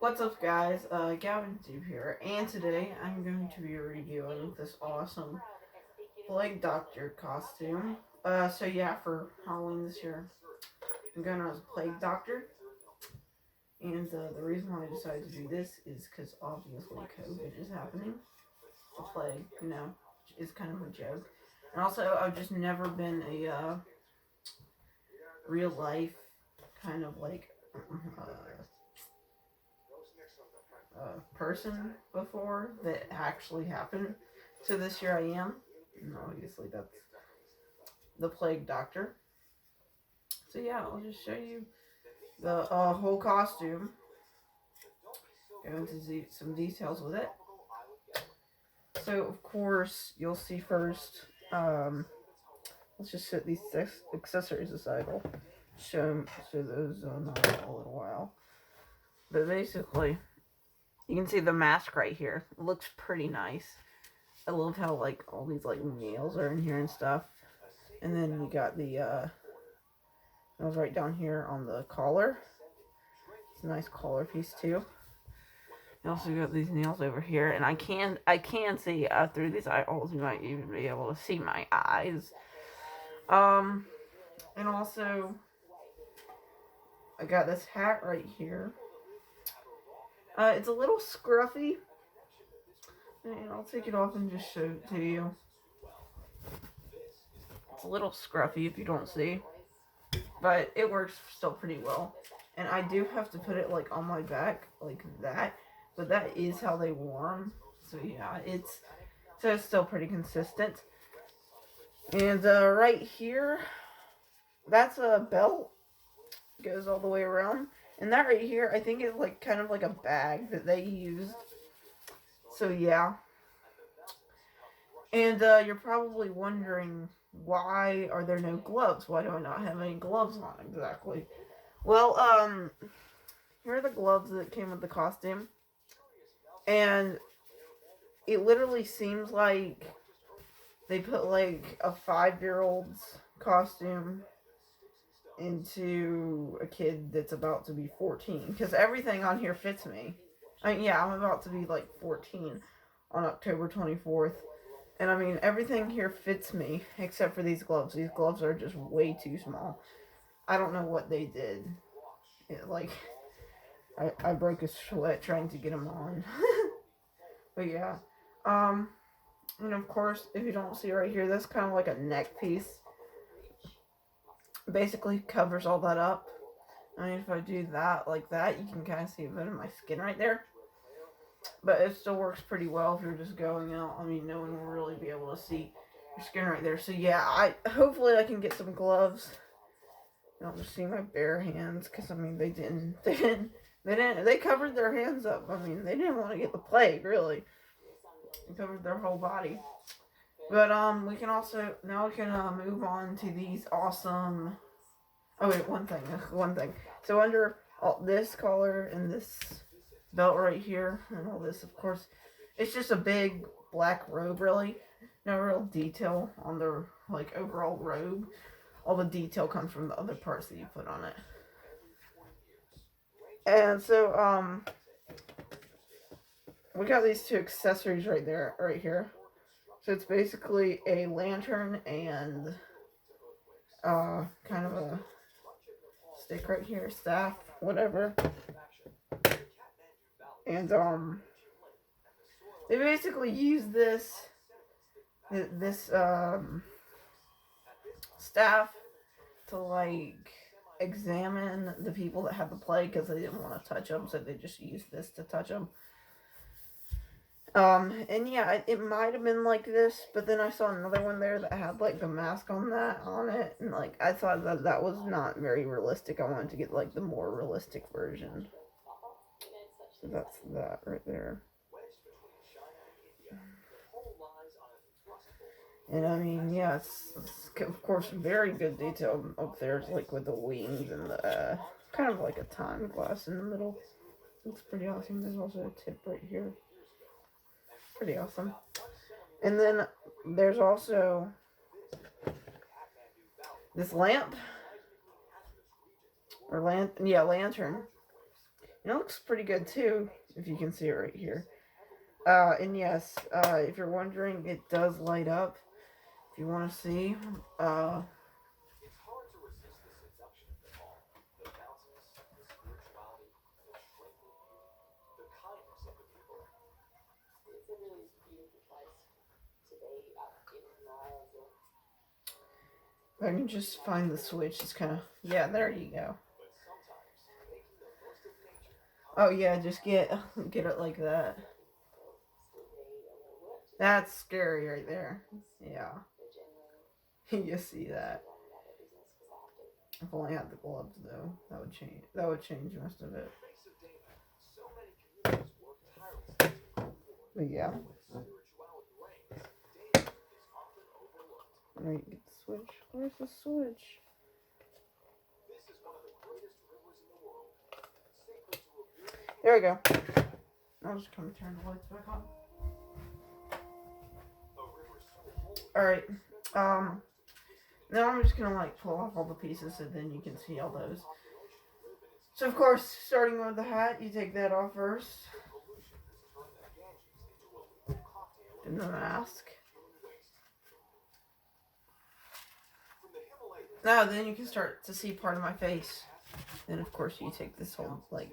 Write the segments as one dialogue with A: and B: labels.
A: What's up, guys? Gavin Deep here, and today I'm going to be reviewing this awesome Plague Doctor costume. So yeah, for Halloween this year, I'm going as a Plague Doctor, and the reason why I decided to do this is because obviously COVID is happening. The plague, is kind of a joke. And also, I've just never been a real life kind of like person before that actually happened. So this year I am. And obviously that's the Plague Doctor. So yeah, I'll just show you the whole costume. Go into some details with it. So of course you'll see first. Let's just set these accessories aside. I'll show those in a little while. But basically, you can see the mask right here. It looks pretty nice. I love how like all these like nails are in here and stuff. And then we got the nails right down here on the collar. It's a nice collar piece too. You also got these nails over here, and I can see through these eyeballs. You might even be able to see my eyes. And also I got this hat right here. It's a little scruffy, and I'll take it off and just show it to you. It's a little scruffy if you don't see, but it works still pretty well. And I do have to put it like on my back like that, but that is how they wore them. So yeah, it's still pretty consistent. And right here, that's a belt. Goes all the way around. And that right here, I think is like kind of like a bag that they used. So yeah. And you're probably wondering, why are there no gloves? Why do I not have any gloves on exactly? Well, here are the gloves that came with the costume. And it literally seems like they put like a 5-year-old's costume into a kid that's about to be 14. Because everything on here fits me. I mean, yeah, I'm about to be like 14 on October 24th. And I mean, everything here fits me except for these gloves. These gloves are just way too small. I don't know what they did. I broke a sweat trying to get them on. But yeah. And of course, if you don't see right here, that's kind of like a neck piece. Basically covers all that up. I mean, if I do that like that, you can kind of see a bit of my skin right there. But it still works pretty well if you're just going out. I mean, no one will really be able to see your skin right there. So yeah, hopefully I can get some gloves. You don't just see my bare hands, because I mean they covered their hands up. I mean, they didn't want to get the plague, really. They covered their whole body. But we can also move on to these awesome. Oh wait, one thing. So under this collar and this belt right here and all this, of course, it's just a big black robe. Really, no real detail on the like overall robe. All the detail comes from the other parts that you put on it. And so we got these two accessories right here. So it's basically a lantern and kind of a stick right here, staff, whatever. And they basically use this staff to like examine the people that have the plague, because they didn't want to touch them, so they just used this to touch them. And yeah, it might have been like this, but then I saw another one there that had like the mask on it, and like I thought that was not very realistic. I wanted to get like the more realistic version. So that's that right there. And I mean, yeah, it's of course very good detail up there, like with the wings and the kind of like a time glass in the middle. It's pretty awesome. There's also a tip right here. Pretty awesome. And then there's also this lamp. Lantern. And it looks pretty good too, if you can see it right here. And yes, if you're wondering, it does light up. If you want to see, if I can just find the switch, it's kind of, yeah, there you go. Oh yeah, just get it like that. That's scary right there. Yeah. You see that. If only I had the gloves though, that would change. That would change most of it. But yeah. Alright, get the switch. Where's the switch? There we go. I'll just come turn the lights back on. Alright. Now I'm just gonna like pull off all the pieces so then you can see all those. So of course, starting with the hat, you take that off first. And the mask. Now then you can start to see part of my face. Then of course you take this whole like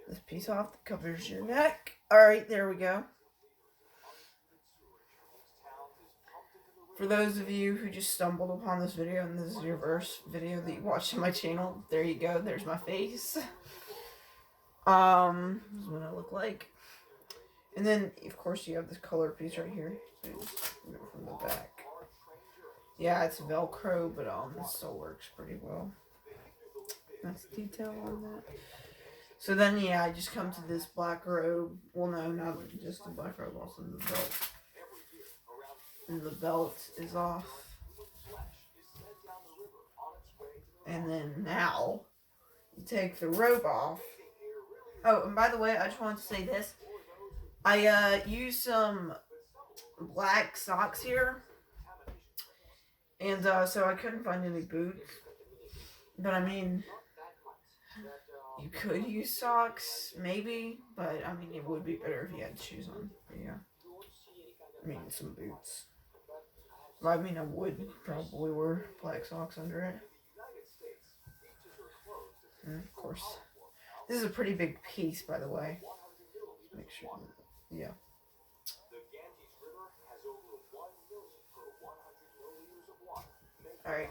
A: this piece off that covers your neck. Alright, there we go. For those of you who just stumbled upon this video and this is your first video that you watched on my channel, there you go, there's my face. This is what I look like. And then of course you have this color piece right here. So you just go from the back. Yeah, it's Velcro, but this still works pretty well. Nice detail on that. So then, yeah, I just come to this black robe. Well, no, not just the black robe, also the belt. And the belt is off. And then now, you take the robe off. Oh, and by the way, I just wanted to say this. I used some black socks here. And so I couldn't find any boots. But I mean, you could use socks, maybe. But I mean, it would be better if you had shoes on. But yeah. I mean, some boots. Well, I mean, I would probably wear black socks under it. And of course, this is a pretty big piece, by the way. Make sure, yeah. Alright.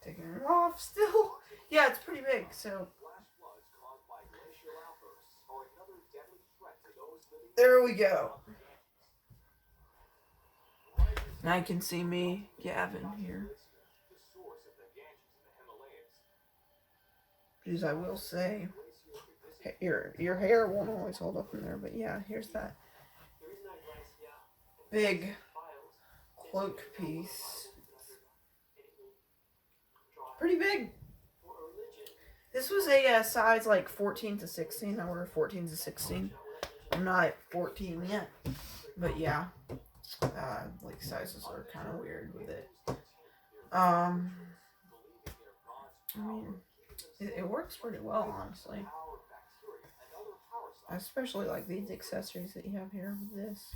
A: Taking it off still. Yeah, it's pretty big, so. There we go. Now you can see me, Gavin, here. Because I will say, your hair won't always hold up in there, but yeah, here's that big cloak piece. Pretty big. This was a size like 14 to 16. I wear 14 to 16. I'm not 14 yet, but yeah. Like sizes are kind of weird with it. I mean, it works pretty well, honestly. I especially like these accessories that you have here with this.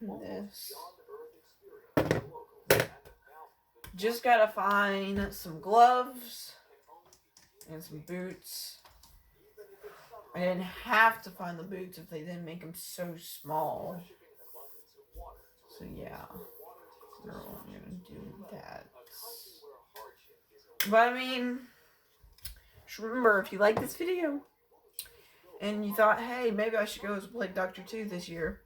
A: And this. Just gotta find some gloves and some boots. I didn't have to find the boots if they didn't make them so small. So yeah, no, I'm gonna do that. But I mean, just remember, if you like this video and you thought, hey, maybe I should go as Plague Doctor 2 this year,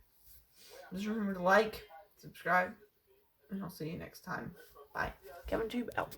A: just remember to like, subscribe, and I'll see you next time. Bye. KevinTube out.